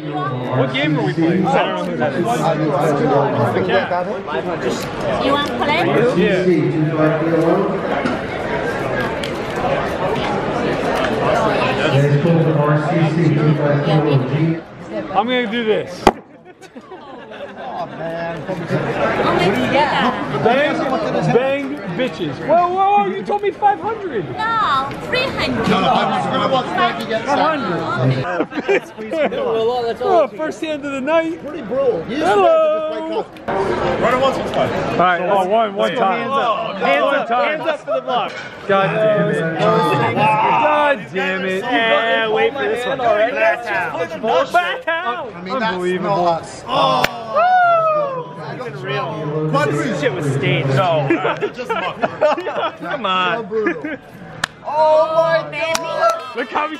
What game are we playing? I don't know who that is. You want to play? Yeah. I'm gonna do this. Oh man. What do you got? Bang bitches. Whoa, you told me 500. No, 300. Oh, first hand of the night. Pretty brutal. Hello. Run it once, it's fine. All right, one time. Hands up for the block. God damn it. God damn it. Yeah, wait for this one. Unbelievable. This shit was staged. No. Just come on. Oh my baby. Look how we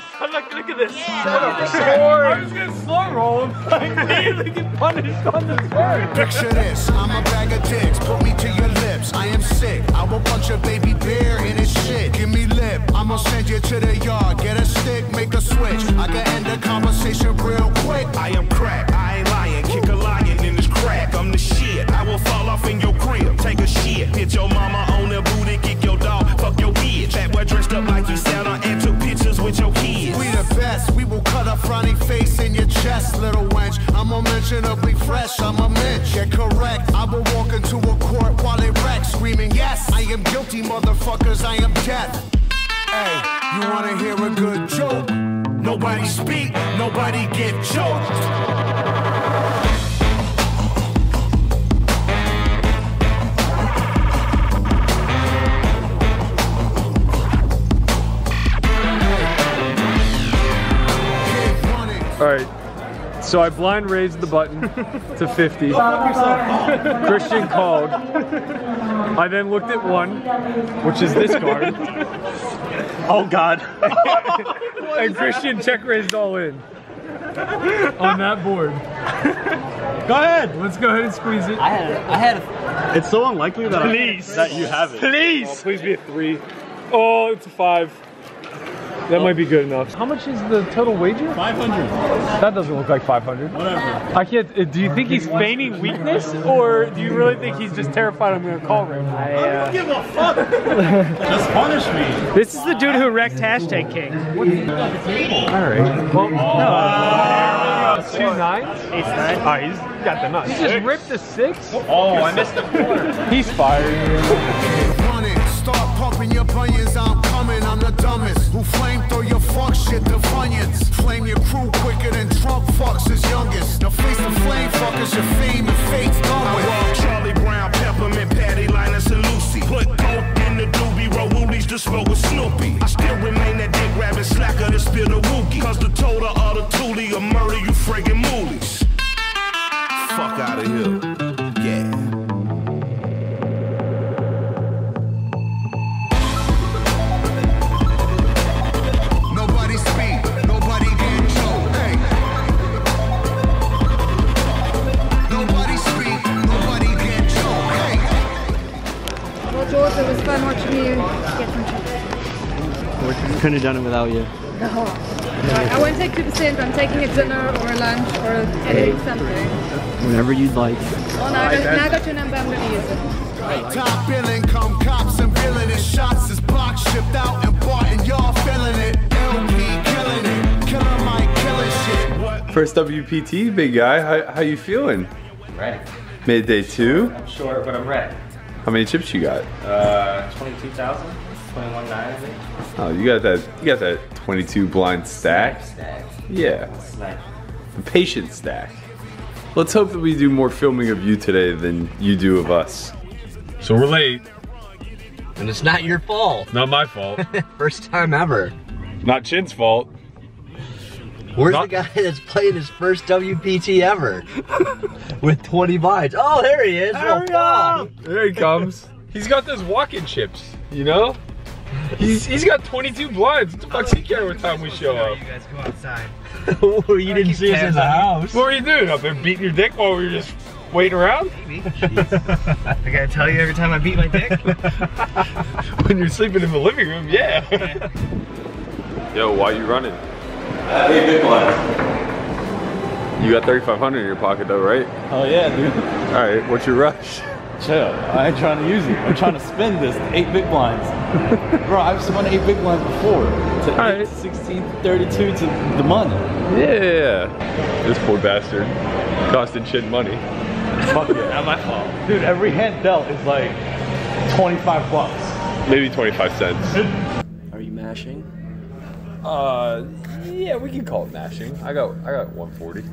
look at this. Yeah. I was gonna slow roll and immediately get punished on the turn. Picture this, I'm a bag of dicks, put me to your lips. I am sick, I will punch a baby bear in his shit. Give me lip, I'ma send you to the yard. Get a stick, make a switch. I can end the conversation real quick. I am crack, I ain't lying. Kick a lion in this crack, I'm the shit. I will fall off in your crib, take a shit. Hit your mama on the booty, kick your dog, fuck your bitch. That boy dressed up like you Santa and took pictures with your kids. We the best, we will cut a frowny face in your chest, little wench. I'm unmentionably fresh, I'm a mensch. Get correct, I will walk into a court while it wrecks, screaming, yes, I am guilty, motherfuckers, I am death. Hey, you wanna hear a good joke? Nobody speak, nobody get choked. All right, so I blind raised the button to 50. Christian called. I then looked at one, which is this card. Oh God. And Christian check raised all in on that board. Go ahead. Let's go ahead and squeeze it. I had It's so unlikely that that you have it. Please. Oh, please be a 3. Oh, it's a 5. That might be good enough. How much is the total wager? 500. That doesn't look like 500. Whatever. I can't. Do you think he's feigning weakness, or do you really think he's just terrified I'm going to call right now? I don't give a fuck. Just punish me. This is the dude who wrecked Hashtag King. All right. Well, no. 2 9s? Ace 9. Oh, he's got the nuts. He just ripped a 6. Oh, I missed the 4. He's fired. Start pumping your bunions, I'm coming, I'm the dumbest. Who flame throw your fuck shit to funyuns. Flame your crew quicker than Trump fucks his youngest. Now face the flame fuckers, your fame and fate's done with. I Charlie Brown, Peppermint, Patty, Linus, and Lucy. Put coke in the doobie, roll woolies to smoke with Snoopy. I still remain that dick rabbit slacker to spill the wookie. Cause the total of the toolie will murder you friggin' moolies. Fuck out of here. Yeah. It was fun watching you get some chips. Couldn't have done it without you. No. I won't take 2%, I'm taking a dinner or a lunch or something. Whenever you'd like. Oh, now I got your number, I'm going to use it. Top billing, come cops and billing it. Shots is block shipped out and bought and y'all feeling it. LP killing it. Killer Mike killing shit. First WPT, big guy. How you feeling? Ready. Made day 2? I'm short, but I'm ready. How many chips you got? 22,000, 21,900, I think. Oh, you got that 22 blind stack? Yeah. That's nice. The patient stack. Let's hope that we do more filming of you today than you do of us. So we're late. And it's not your fault. Not my fault. First time ever. Not Chin's fault. Where's the guy that's playing his first WPT ever? With 20 blinds. Oh, there he is. There he comes. He's got those walk-in chips, you know? He's got 22 blinds. What the fuck's he care what time we show up? You guys go outside. You didn't see us in the house. What were you doing up there? Beating your dick while we were just waiting around? I gotta tell you every time I beat my dick? When you're sleeping in the living room, yeah. Yo, why you running? Hey, big blind. You got 3,500 in your pocket though, right? Oh yeah, dude. All right, what's your rush? Chill. I ain't trying to use it. I'm trying to spend this 8 big blinds. Bro, I've spun 8 big blinds before. To 8, 16, 32 to the money. Yeah. This poor bastard costing shit money. Fuck it, not my fault. Dude, every hand dealt is like 25 bucks. Maybe 25 cents. Are you mashing? Yeah, we can call it mashing. I got 140.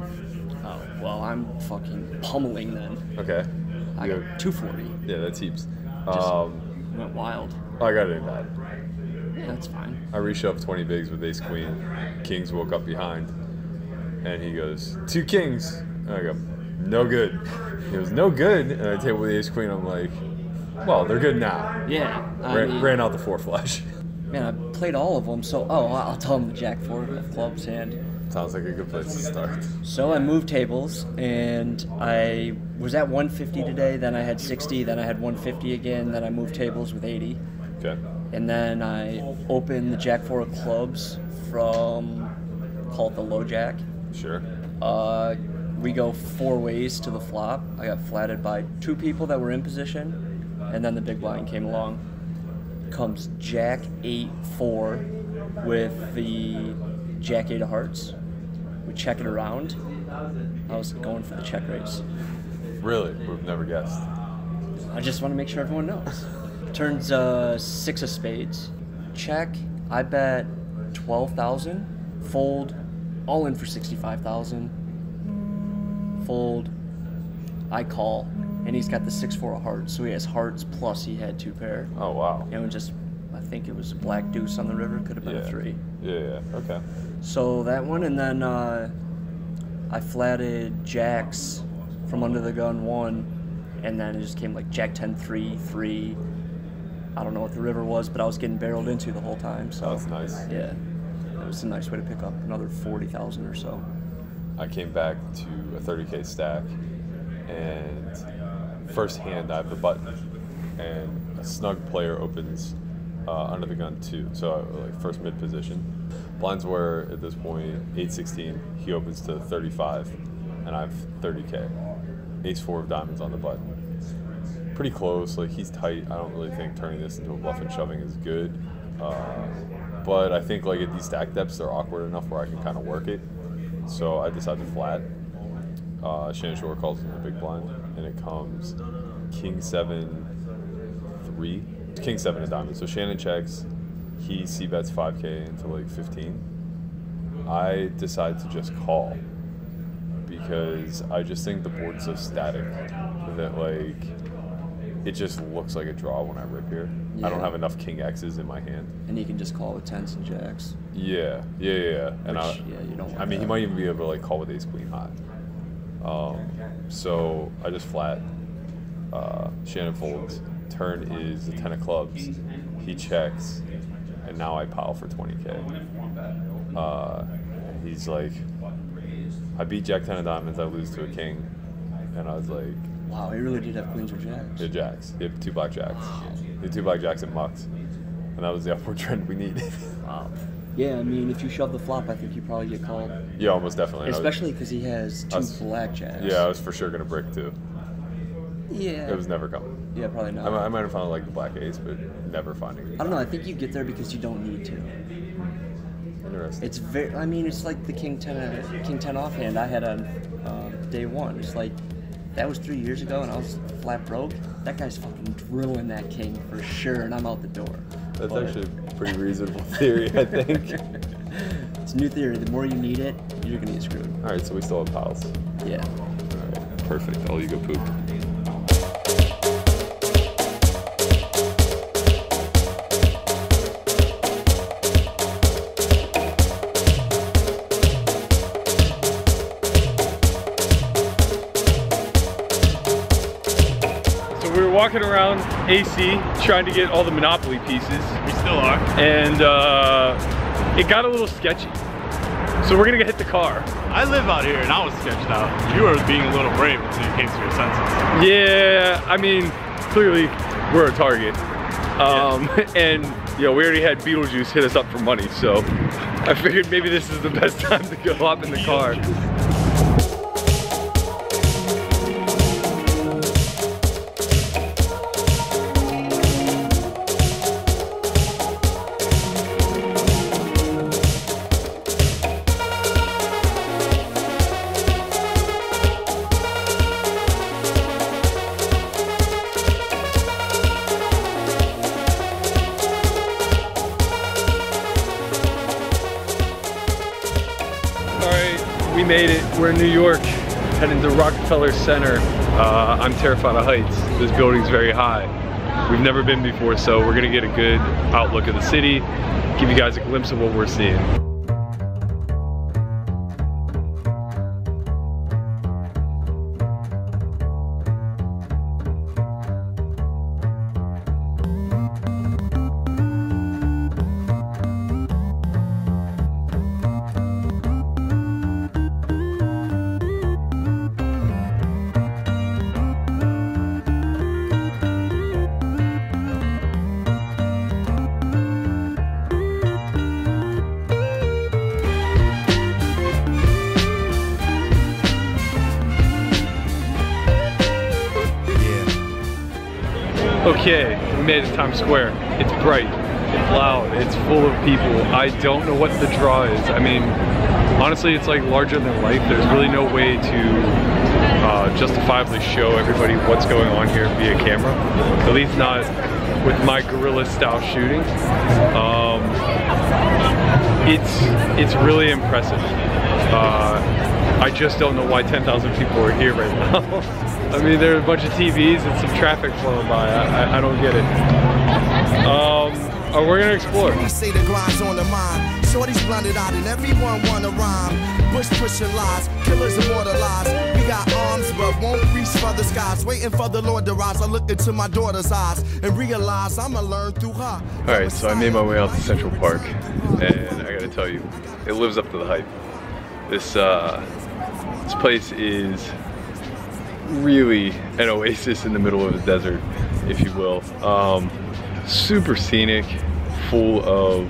Oh, well, I'm fucking pummeling then. Okay. I got 240. Yeah, that's heaps. Went wild. I got it in bad. Yeah, that's fine. I reshoved 20 bigs with ace queen. Kings woke up behind. And he goes, 2 kings. And I go, no good. He goes, no good. And I table with the ace queen. I'm like, well, they're good now. Yeah. Ran out the 4 flush. Man, I played all of them, so I'll tell him the jack 4 of clubs hand. Sounds like a good place to start. So I moved tables, and I was at 150 today, then I had 60, then I had 150 again, then I moved tables with 80. Okay. And then I opened the jack 4 of clubs from, called the low jack. Sure. We go 4 ways to the flop. I got flatted by 2 people that were in position, and then the big blind came along. Comes jack 8-4 with the jack 8 of hearts. We check it around. I was going for the check raise. Really? We've never guessed. I just want to make sure everyone knows. Turns 6 of spades. Check. I bet 12,000. Fold. All in for 65,000. Fold. I call. And he's got the 6-4 of hearts, so he has hearts plus he had 2 pair. Oh wow! And just, I think it was a black deuce on the river. Could have been a 3. Yeah. Okay. So that one, and then I flatted jacks from under the gun 1, and then it just came like jack 10-3, 3. I don't know what the river was, but I was getting barreled into the whole time. So that's nice. Yeah, it was a nice way to pick up another 40,000 or so. I came back to a 30K stack, and first hand I have the button, and a snug player opens under the gun 2, so like first mid position. Blinds were at this point 8-16. He opens to 35, and I have 30K. Ace-4 of diamonds on the button. Pretty close. Like he's tight. I don't really think turning this into a bluff and shoving is good, but I think like at these stack depths they're awkward enough where I can kind of work it. So I decided to flat. Shannon Shore calls in the big blind, and it comes King 7-3, King 7 of diamonds. So Shannon checks, he c-bets 5K into like 15. I decide to just call because I just think the board's so static that like it just looks like a draw when I rip here. Yeah. I don't have enough King X's in my hand. And you can just call with 10s and jacks. Yeah. And you don't want I mean, that. he might even be able to like call with ace queen high. So I just flat. Shannon folds. Turn is the 10 of clubs. He checks, and now I pile for 20K. He's like, I beat jack 10 of diamonds. I lose to a king, and I was like, wow, he really did have queens or jacks. He had jacks. He had 2 black jacks. He had 2 black jacks and mucks, and that was the upward trend we needed. Wow. Yeah, I mean, if you shove the flop, I think you probably get called. Yeah, almost definitely. Especially because he has 2 black jacks. Yeah, I was for sure gonna brick too. Yeah. It was never coming. Yeah, probably not. I might have found like the black ace, but never finding it. I don't know. I think you get there because you don't need to. Interesting. It's very. I mean, it's like the King 10 offhand I had on day 1. It's like that was 3 years ago, and I was flat broke. That guy's fucking drilling that king for sure, and I'm out the door. That's actually a pretty reasonable theory, I think. It's a new theory. The more you need it, you're gonna get screwed. All right, so we still have piles. Yeah. All right, perfect. I'll let you go poop. Walking around AC trying to get all the Monopoly pieces. We still are. And it got a little sketchy. So we're gonna hit the car. I live out here and I was sketched out. You were being a little brave until you came to your senses. Yeah, I mean, clearly we're a target. And you know, we already had Beetlejuice hit us up for money, so I figured maybe this is the best time to go hop in the car. made it. We're in New York, heading to Rockefeller Center. I'm terrified of heights. This building's very high. We've never been before, so we're gonna get a good outlook of the city, give you guys a glimpse of what we're seeing. Okay, we made it to Times Square. It's bright, it's loud, it's full of people. I don't know what the draw is. I mean, honestly, it's like larger than life. There's really no way to justifiably show everybody what's going on here via camera. At least not with my guerrilla style shooting. It's really impressive. I just don't know why 10,000 people are here right now. I mean, there are a bunch of TVs and some traffic flowing by. I don't get it. We're gonna explore. Say the grind's on the mind. Shorty's blinded out and everyone wanna rhyme. Bush pushing lies, killers immortalized. We got arms but won't reach for the skies. Waiting for the Lord to rise. I look into my daughter's eyes and realize I'ma learn through her. Alright, so I made my way out to Central Park, and I gotta tell you, it lives up to the hype. This place is really an oasis in the middle of the desert, if you will. Super scenic, full of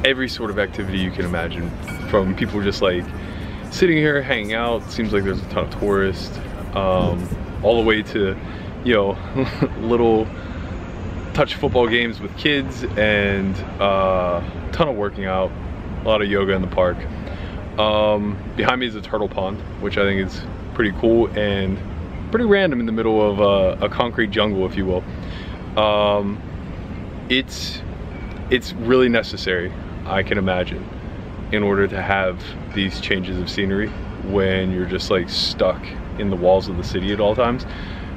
every sort of activity you can imagine, from people just like sitting here hanging out. Seems like there's a ton of tourists, all the way to, you know, little touch football games with kids, and a ton of working out, a lot of yoga in the park. Behind me is a turtle pond, which I think is pretty cool and pretty random in the middle of a concrete jungle, if you will. It's really necessary, I can imagine, in order to have these changes of scenery when you're just like stuck in the walls of the city at all times.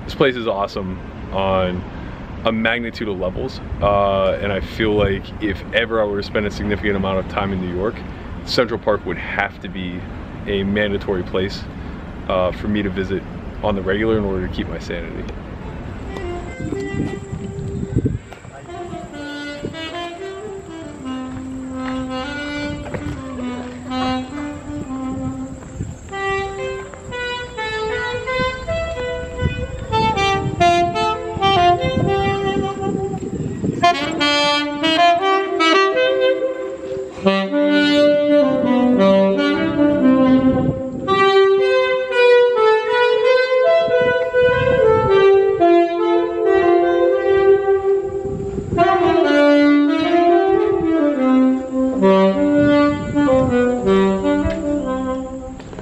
This place is awesome on a magnitude of levels, and I feel like if ever I were to spend a significant amount of time in New York, Central Park would have to be a mandatory place for me to visit on the regular in order to keep my sanity.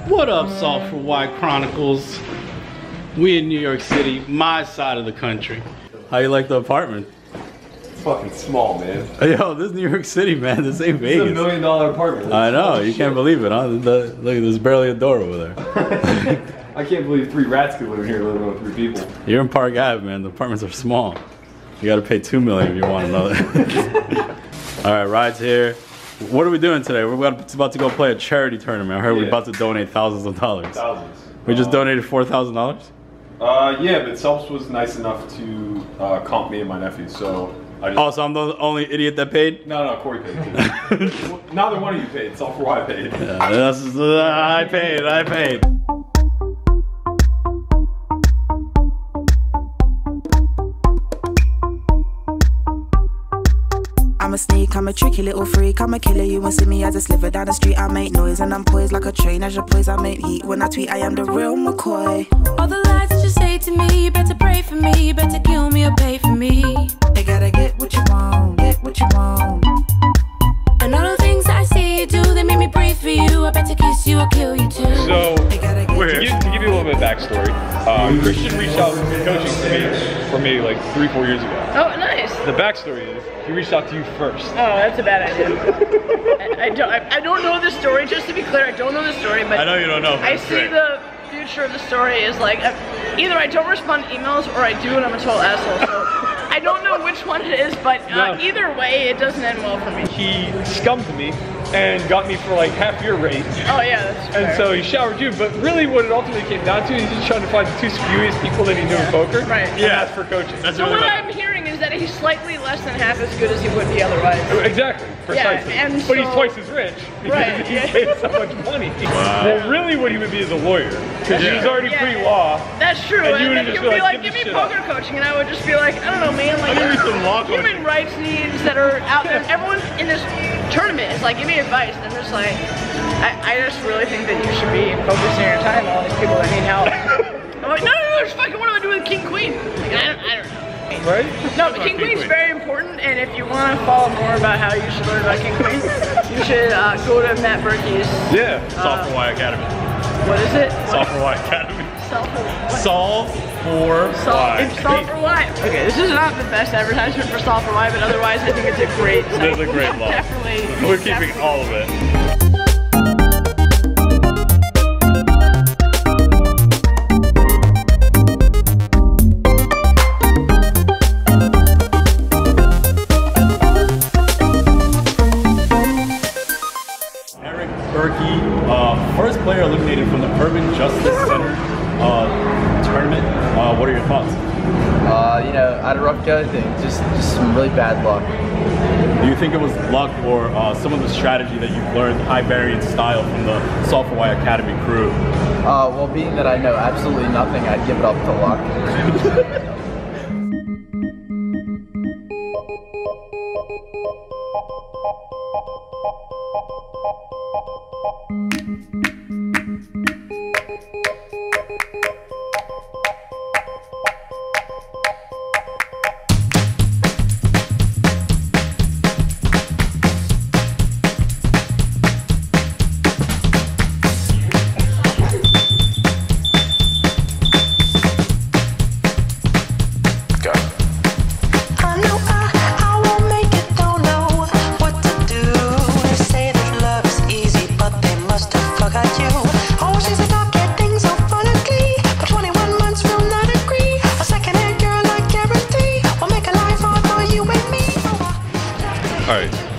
What up, Salt for White Chronicles? We in New York City, my side of the country. How you like the apartment? It's fucking small, man. Yo, this is New York City, man. This ain't Vegas. It's $1 million apartment. I know, you can't believe it, huh? Look, there's barely a door over there. I can't believe 3 rats could live in here, let alone 3 people. You're in Park Ave, man. The apartments are small. You gotta pay $2 million if you want another. All right, rides here. What are we doing today? We're about to go play a charity tournament. I heard we're about to donate thousands of dollars. Thousands. We just donated $4,000? Yeah, but Selbst was nice enough to comp me and my nephew, so I just... Oh, so I'm the only idiot that paid? No, Corey paid too. Neither one of you paid, Salt for White paid. Yeah, I paid. I'm a sneak, I'm a tricky little freak, I'm a killer, you won't see me as a sliver down the street. I make noise and I'm poised like a train. As your poise, I make heat. When I tweet, I am the real McCoy. All the lies that you say to me, you better pray for me, you better kill me or pay for me. You gotta get what you want, get what you want. And all the things that I see you do, they make me breathe for you. I better kiss you or kill you too. So, to give you a little bit of backstory, Christian reached out for coaching for me like 3-4 years ago. Oh, nice. the backstory is he reached out to you first. Oh, that's a bad idea. I don't know the story. Just to be clear, I don't know the story. But I know you don't know. I see the future of the story is like either I don't respond to emails or I do and I'm a total asshole. So I don't know which one it is, but either way, it doesn't end well for me. He scummed me and got me for like half your rate. Oh yeah, that's fair. And so he showered you, but really what it ultimately came down to is he's trying to find the two spurious people that he knew in poker. Right. And ask for coaching. That's so what I'm hearing is that he's slightly less than half as good as he would be otherwise. Exactly, precisely. Yeah, and but he's twice as rich because right, he paid so much money. Wow. Well, really what he would be is a lawyer because he was already pre-law. That's true. And you would then just he would be like, give give me poker coaching, and I would just be like, I don't know, man, like human rights needs that are out there. Everyone in this tournament is like, give me advice, and I'm just like, I just really think that you should be focusing your time on all these people that need help. I'm like, no, just fucking what do I do with King Queen? Like, I don't know. Right? No, but King Queen's very important, and if you want to follow more about how you should learn about King Queen, you should go to Matt Berkey's. Yeah. Solve for Why Academy. What is it? Solve for Why Academy. Solve for Why. It's Solve for Why. Okay, this is not the best advertisement for Solve for Why, but otherwise I think it's a great site. It is a great law. We're keeping all of it. Berkey, first player eliminated from the Urban Justice Center tournament. What are your thoughts? You know, I had a rough go, I think. Just some really bad luck. Do you think it was luck or some of the strategy that you've learned, high variance style from the Solve for Why Academy crew? Well, being that I know absolutely nothing, I'd give it up to luck.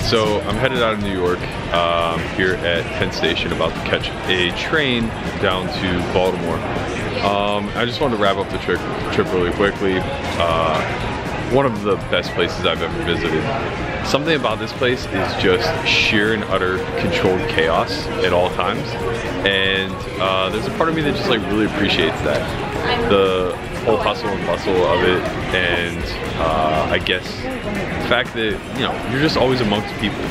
So I'm headed out of New York, here at Penn Station, about to catch a train down to Baltimore. I just wanted to wrap up the trip really quickly. One of the best places I've ever visited. Something about this place is just sheer and utter controlled chaos at all times, and there's a part of me that just like really appreciates that. The whole hustle and bustle of it, and I guess the fact that, you know, you're just always amongst people.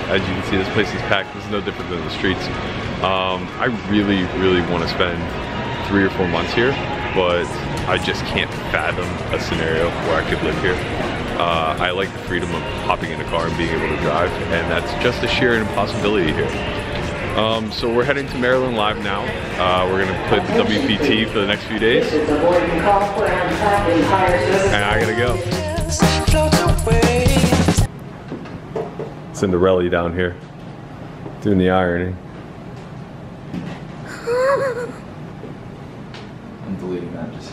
As you can see, this place is packed. This is no different than the streets. I really want to spend 3 or 4 months here, but I just can't fathom a scenario where I could live here. I like the freedom of hopping in a car and being able to drive, and that's just a sheer impossibility here. So we're heading to Maryland Live now. We're gonna play the WPT for the next few days. And I gotta go. Cinderella down here, doing the irony. I'm deleting that. Just